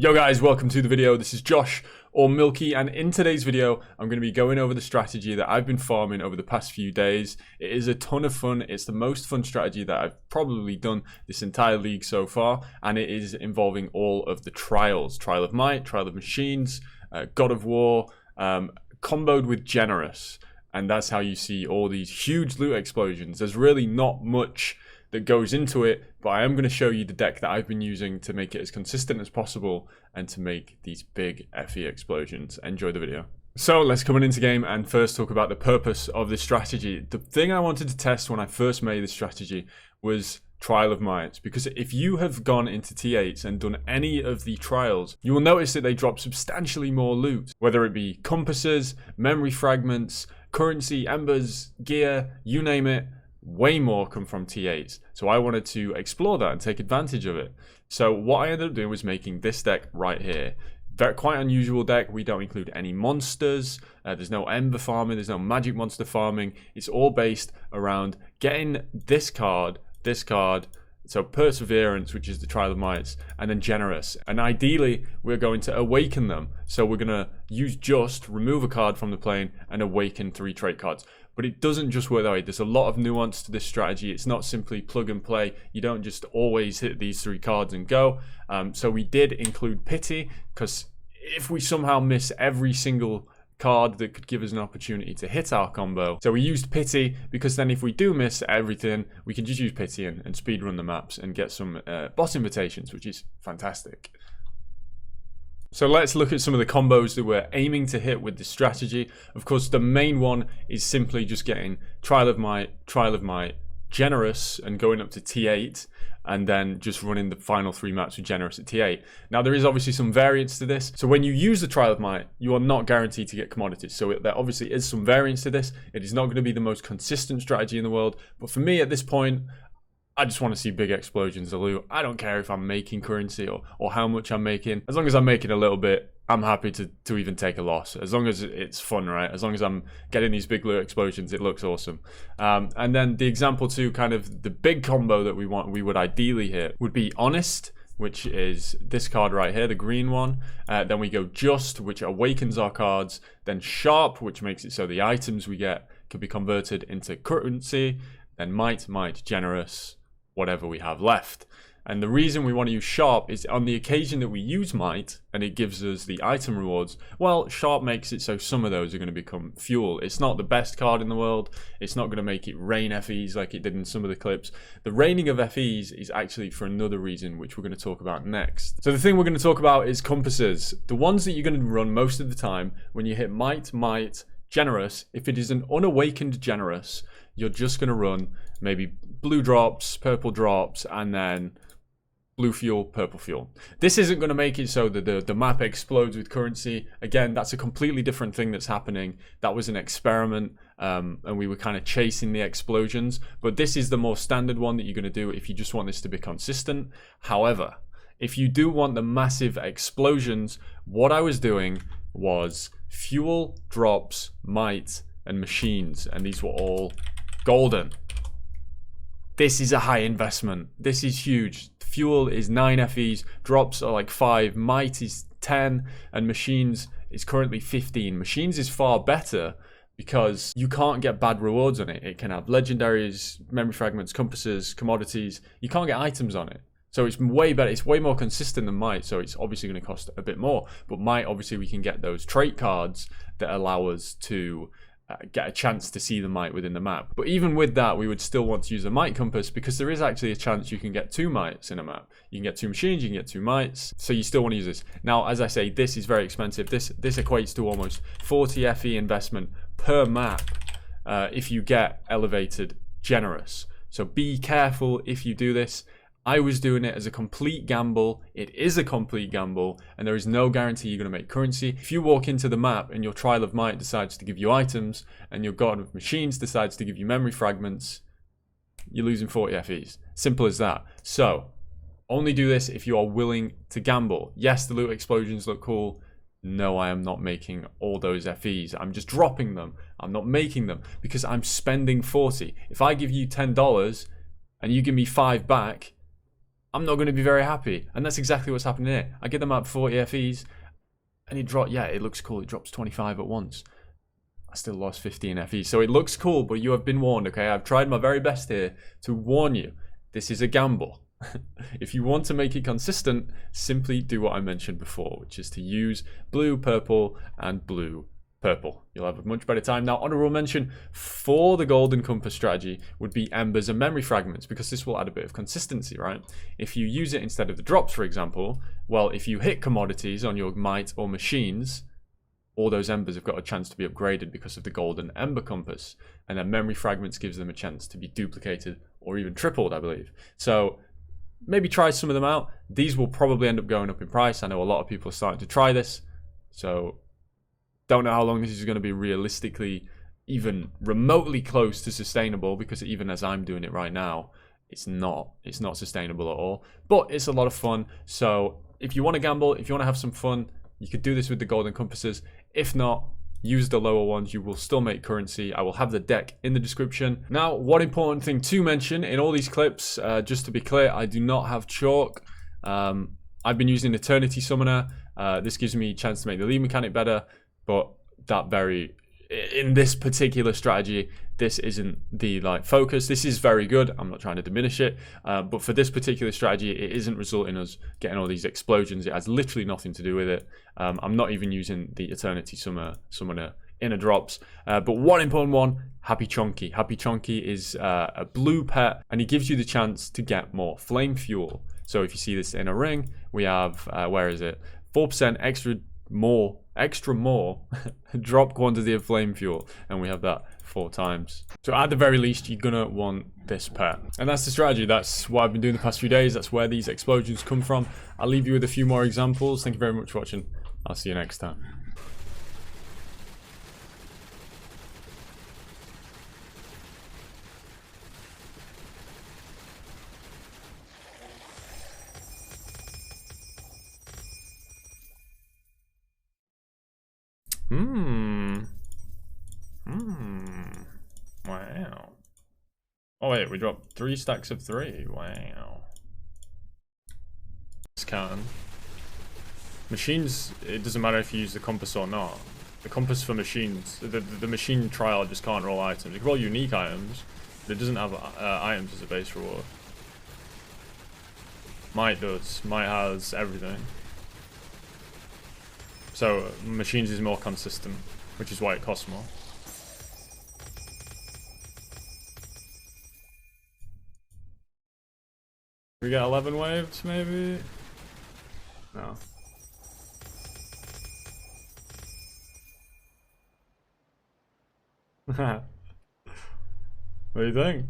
Yo guys, welcome to the video. This is Josh or Milky, and in today's video I'm going to be going over the strategy that I've been farming over the past few days. It is a ton of fun. It's the most fun strategy that I've probably done this entire league so far, and it is involving all of the trials. Trial of Might, Trial of Machines, God of War, comboed with Generous, and that's how you see all these huge loot explosions. There's really not much that goes into it, but I am going to show you the deck that I've been using to make it as consistent as possible and to make these big FE explosions. Enjoy the video. So let's come into game and first talk about the purpose of this strategy. The thing I wanted to test when I first made this strategy was Trial of Might, because if you have gone into T8s and done any of the trials, you will notice that they drop substantially more loot, whether it be compasses, memory fragments, currency, embers, gear, you name it. Way more come from T8s. So I wanted to explore that and take advantage of it. So what I ended up doing was making this deck right here. Quite unusual deck. We don't include any monsters. There's no ember farming. There's no magic monster farming. It's all based around getting this card, so Perseverance, which is the Trial of Mights, and then Generous. And ideally, we're going to awaken them. So we're going to use remove a card from the plane, and awaken 3 trait cards. But it doesn't just work that way. There's a lot of nuance to this strategy. It's not simply plug and play. You don't just always hit these 3 cards and go. So we did include Pity, because if we somehow miss every single card that could give us an opportunity to hit our combo. So we used Pity, because then if we do miss everything, we can just use Pity and speedrun the maps and get some boss invitations, which is fantastic. So let's look at some of the combos that we're aiming to hit with this strategy. Of course, the main one is simply just getting Trial of Might, Generous, and going up to T8, and then just running the final 3 maps with Generous at T8. Now, there is obviously some variance to this. So when you use the Trial of Might, you are not guaranteed to get commodities. So there obviously is some variance to this. It is not going to be the most consistent strategy in the world. But for me at this point, I just want to see big explosions of loot. I don't care if I'm making currency or how much I'm making. As long as I'm making a little bit, I'm happy to even take a loss. As long as it's fun, right? As long as I'm getting these big loot explosions, it looks awesome. And then the example 2, kind of the big combo that we would ideally hit would be Honest, which is this card right here, the green one. Then we go Just, which awakens our cards. Then Sharp, which makes it so the items we get can be converted into currency. Then Might, Generous, whatever we have left. And the reason we want to use Sharp is on the occasion that we use Might and it gives us the item rewards, well, Sharp makes it so some of those are going to become fuel. It's not the best card in the world. It's not going to make it rain FEs like it did in some of the clips. The raining of FEs is actually for another reason, which we're going to talk about next. So the thing we're going to talk about is compasses. The ones that you're going to run most of the time when you hit Might, Generous. If it is an unawakened Generous, you're just going to run maybe blue drops, purple drops, and then blue fuel, purple fuel. This isn't going to make it so that the map explodes with currency. Again, that's a completely different thing that's happening. That was an experiment, and we were kind of chasing the explosions. But this is the more standard one that you're going to do if you just want this to be consistent. However, if you do want the massive explosions, what I was doing was fuel, drops, might, and machines, and these were all golden. This is a high investment. This is huge. Fuel is 9 FEs, drops are like 5, might is 10, and machines is currently 15. Machines is far better because you can't get bad rewards on it. It can have legendaries, memory fragments, compasses, commodities. You can't get items on it. So it's way better. It's way more consistent than Might, so it's obviously going to cost a bit more. But Might, obviously, we can get those trait cards that allow us to get a chance to see the Might within the map. But even with that, we would still want to use a Might compass, because there is actually a chance you can get 2 Mights in a map. You can get 2 machines, you can get 2 Mights, so you still want to use this. Now, as I say, this is very expensive. This equates to almost 40 FE investment per map if you get elevated Generous. So be careful if you do this. I was doing it as a complete gamble. It is a complete gamble, and there is no guarantee you're going to make currency. If you walk into the map and your Trial of Might decides to give you items, and your God of Machines decides to give you memory fragments, you're losing 40 FEs. Simple as that. So, only do this if you are willing to gamble. Yes, the loot explosions look cool. No, I am not making all those FEs. I'm just dropping them. I'm not making them because I'm spending 40. If I give you $10 and you give me 5 back, I'm not going to be very happy. And that's exactly what's happening here. I get them at 40 FEs, and it drops. Yeah, it looks cool. It drops 25 at once. I still lost 15 FEs. So it looks cool, but you have been warned, okay? I've tried my very best here to warn you. This is a gamble. If you want to make it consistent, simply do what I mentioned before, which is to use blue, purple, and blue, purple. You'll have a much better time. Now, honorable mention for the golden compass strategy would be embers and memory fragments, because this will add a bit of consistency, right? If you use it instead of the drops, for example, well, if you hit commodities on your might or machines, all those embers have got a chance to be upgraded because of the golden ember compass, and then memory fragments gives them a chance to be duplicated or even tripled, I believe. So maybe try some of them out. These will probably end up going up in price. I know a lot of people are starting to try this, so don't know how long this is going to be realistically even remotely close to sustainable, because even as I'm doing it right now, it's not sustainable at all. But it's a lot of fun. So if you want to gamble, if you want to have some fun, you could do this with the golden compasses. If not, use the lower ones. You will still make currency. I will have the deck in the description. Now, one important thing to mention in all these clips, just to be clear, I do not have chalk. I've been using Eternity Summoner. This gives me a chance to make the lead mechanic better, but in this particular strategy, this isn't the focus. This is very good. I'm not trying to diminish it, but for this particular strategy, it isn't resulting in us getting all these explosions. It has literally nothing to do with it. I'm not even using the Eternity Summoner inner drops. But one important one, Happy Chunky. Happy Chunky is a blue pet, and he gives you the chance to get more flame fuel. So if you see this in a ring, we have, where is it? 4% extra more drop quantity of flame fuel, and we have that 4 times. So at the very least, you're gonna want this pet, and that's the strategy. That's what I've been doing the past few days. That's where these explosions come from. I'll leave you with a few more examples. Thank you very much for watching. I'll see you next time. Wow. Oh wait, we dropped 3 stacks of 3. Wow. It's counting. Machines, it doesn't matter if you use the compass or not. The compass for machines, the machine trial just can't roll items. It can roll unique items, but it doesn't have items as a base reward. Might does. Might has everything. So machines is more consistent, which is why it costs more. We get 11 waves, maybe? No. What do you think?